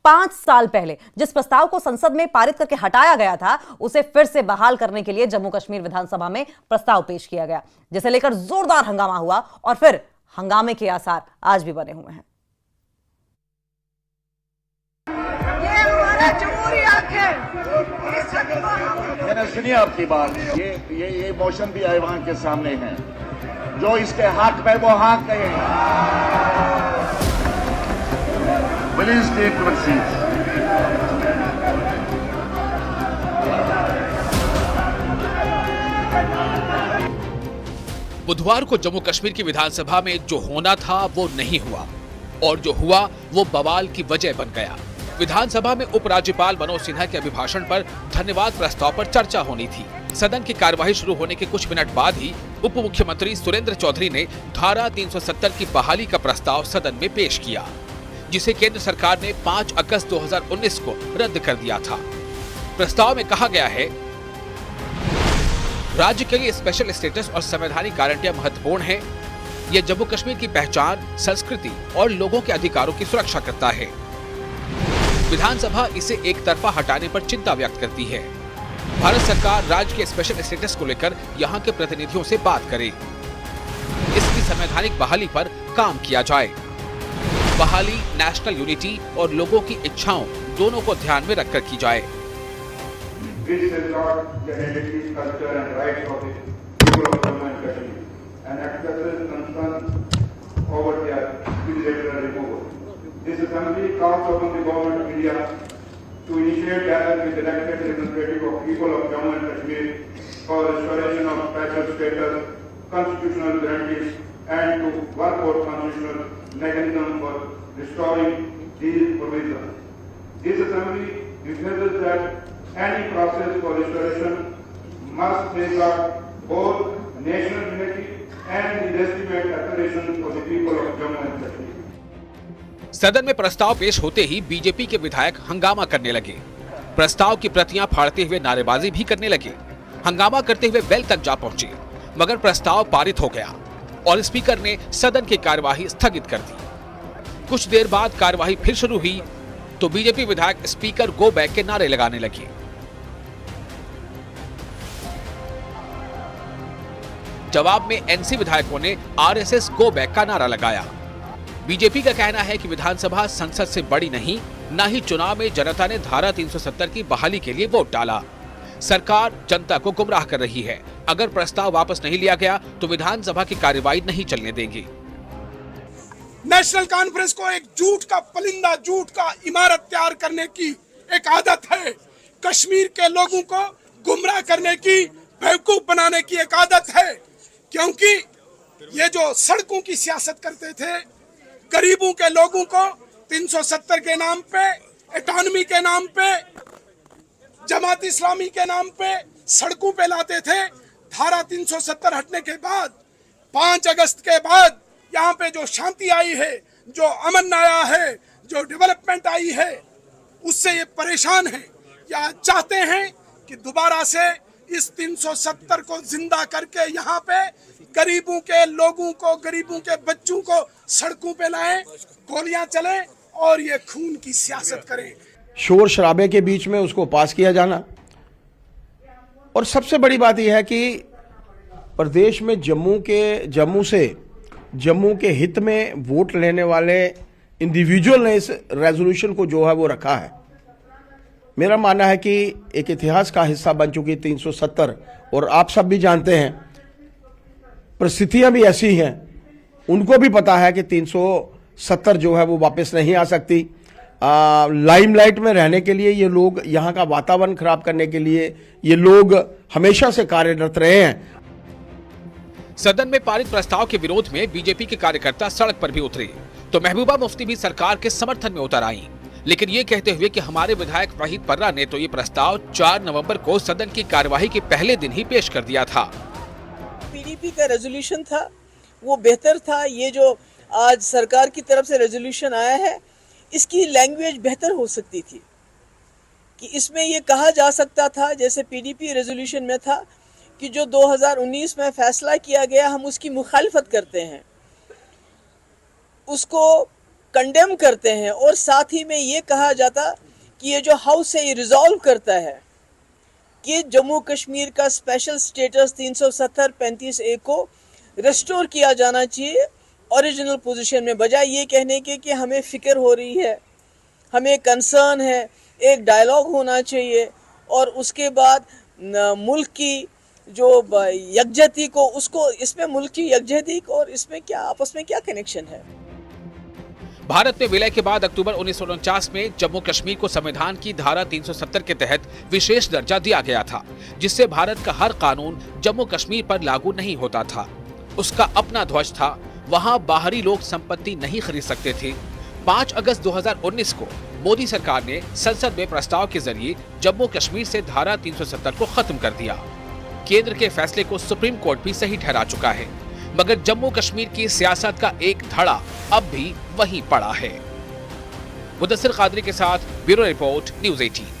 5 साल पहले जिस प्रस्ताव को संसद में पारित करके हटाया गया था, उसे फिर से बहाल करने के लिए जम्मू कश्मीर विधानसभा में प्रस्ताव पेश किया गया, जिसे लेकर जोरदार हंगामा हुआ और फिर हंगामे के आसार आज भी बने हुए हैं। सुनिए आपकी बात, ये मोशन भी ऐवान के सामने है। जो इसके हक में वो हाँ कहे। Please take your seat. बुधवार को जम्मू कश्मीर की विधानसभा में जो होना था वो नहीं हुआ, और जो हुआ वो बवाल की वजह बन गया। विधानसभा में उपराज्यपाल मनोज सिन्हा के अभिभाषण पर धन्यवाद प्रस्ताव पर चर्चा होनी थी। सदन की कार्यवाही शुरू होने के कुछ मिनट बाद ही उप मुख्यमंत्री सुरेंद्र चौधरी ने धारा 370 की बहाली का प्रस्ताव सदन में पेश किया, जिसे केंद्र सरकार ने 5 अगस्त 2019 को रद्द कर दिया था। प्रस्ताव में कहा गया है, राज्य के लिए स्पेशल स्टेटस और संवैधानिक गारंटियां महत्वपूर्ण है। यह जम्मू कश्मीर की पहचान, संस्कृति और लोगों के अधिकारों की सुरक्षा करता है। विधानसभा इसे एक तरफा हटाने पर चिंता व्यक्त करती है। भारत सरकार राज्य के स्पेशल स्टेटस को लेकर यहां के प्रतिनिधियों से बात करे। इसकी संवैधानिक बहाली पर काम किया जाए। बहाली नेशनल यूनिटी और लोगों की इच्छाओं दोनों को ध्यान में रखकर की जाए। This assembly calls upon the government of India to initiate dialogue with elected representatives of people of Jammu and Kashmir for restoration of special status, constitutional guarantees, and to work for constitutional mechanism for restoring these provisions. This assembly refuses that any process for restoration must safeguard both national unity and the legitimate aspirations of the people of Jammu and Kashmir. सदन में प्रस्ताव पेश होते ही BJP के विधायक हंगामा करने लगे। प्रस्ताव की प्रतियां फाड़ते हुए नारेबाजी भी करने लगे। हंगामा करते हुए बेल तक जा पहुंचे, मगर प्रस्ताव पारित हो गया और स्पीकर ने सदन की कार्यवाही स्थगित कर दी। कुछ देर बाद कार्यवाही फिर शुरू हुई तो बीजेपी विधायक स्पीकर गो बैक के नारे लगाने लगे। जवाब में एनसी विधायकों ने आरएसएस गो बैक का नारा लगाया। बीजेपी का कहना है कि विधानसभा संसद से बड़ी नहीं, न ही चुनाव में जनता ने धारा 370 की बहाली के लिए वोट डाला। सरकार जनता को गुमराह कर रही है। अगर प्रस्ताव वापस नहीं लिया गया तो विधानसभा की कार्यवाही नहीं चलने देंगे। नेशनल कॉन्फ्रेंस को एक झूठ का पलिंदा, झूठ का इमारत तैयार करने की एक आदत है। कश्मीर के लोगों को गुमराह करने की, बेवकूफ बनाने की एक आदत है, क्योंकि ये जो सड़कों की सियासत करते थे, गरीबों के लोगों को 370 के नाम पे, एटॉनमी के नाम पे, जमात इस्लामी के नाम पे सड़कों पे लाते थे। धारा 370 हटने के बाद 5 अगस्त के बाद यहाँ पे जो शांति आई है, जो अमन आया है, जो डेवलपमेंट आई है, उससे ये परेशान है। या चाहते हैं कि दोबारा से इस 370 को जिंदा करके यहाँ पे गरीबों के लोगों को, गरीबों के बच्चों को सड़कों पे लाएं, गोलियां चलें और ये खून की सियासत करें। शोर शराबे के बीच में उसको पास किया जाना। और सबसे बड़ी बात यह है कि प्रदेश में जम्मू के हित में वोट लेने वाले इंडिविजुअल ने इस रेजोल्यूशन को जो है वो रखा है। मेरा मानना है कि एक इतिहास का हिस्सा बन चुकी 370, और आप सब भी जानते हैं परिस्थितियां भी ऐसी हैं, उनको भी पता है कि 370 जो है वो वापस नहीं आ सकती। लाइमलाइट में रहने के लिए ये लोग, यहाँ का वातावरण खराब करने के लिए ये लोग हमेशा से कार्यरत रहे हैं। सदन में पारित प्रस्ताव के विरोध में बीजेपी के कार्यकर्ता सड़क पर भी उतरे तो महबूबा मुफ्ती भी सरकार के समर्थन में उतर आई, लेकिन ये कहते हुए कि हमारे विधायक वहीद पर्रा ने तो ये प्रस्ताव 4 नवंबर को सदन की कार्यवाही के पहले दिन ही पेश कर दिया था। पीडीपी का रेजोल्यूशन था वो बेहतर था। ये जो आज सरकार की तरफ से रेजोल्यूशन आया है, इसकी लैंग्वेज बेहतर हो सकती थी कि इसमें ये कहा जा सकता था, जैसे पीडीपी रेजोल्यूशन में था कि जो 2019 में फैसला किया गया हम उसकी मुखालफत करते हैं, उसको कंडेम करते हैं और साथ ही में ये कहा जाता कि ये जो हाउस है ये रिजॉल्व करता है कि जम्मू कश्मीर का स्पेशल स्टेटस 370-35A को रेस्टोर किया जाना चाहिए ओरिजिनल पोजीशन में, बजाय ये कहने के कि हमें फिक्र हो रही है, हमें कंसर्न है, एक डायलॉग होना चाहिए और उसके बाद मुल्क की जो यकजहती को उसको, इसमें मुल्क की यकजहती और इसमें क्या आपस में क्या कनेक्शन है। भारत में विलय के बाद अक्टूबर 1949 में जम्मू कश्मीर को संविधान की धारा 370 के तहत विशेष दर्जा दिया गया था, जिससे भारत का हर कानून जम्मू कश्मीर पर लागू नहीं होता था। उसका अपना ध्वज था, वहां बाहरी लोग संपत्ति नहीं खरीद सकते थे। 5 अगस्त 2019 को मोदी सरकार ने संसद में प्रस्ताव के जरिए जम्मू कश्मीर से धारा 370 को खत्म कर दिया। केंद्र के फैसले को सुप्रीम कोर्ट भी सही ठहरा चुका है, मगर जम्मू कश्मीर की सियासत का एक धड़ा अब भी वहीं पड़ा है। मुदस्सिर कादरी के साथ ब्यूरो रिपोर्ट, न्यूज़ 18।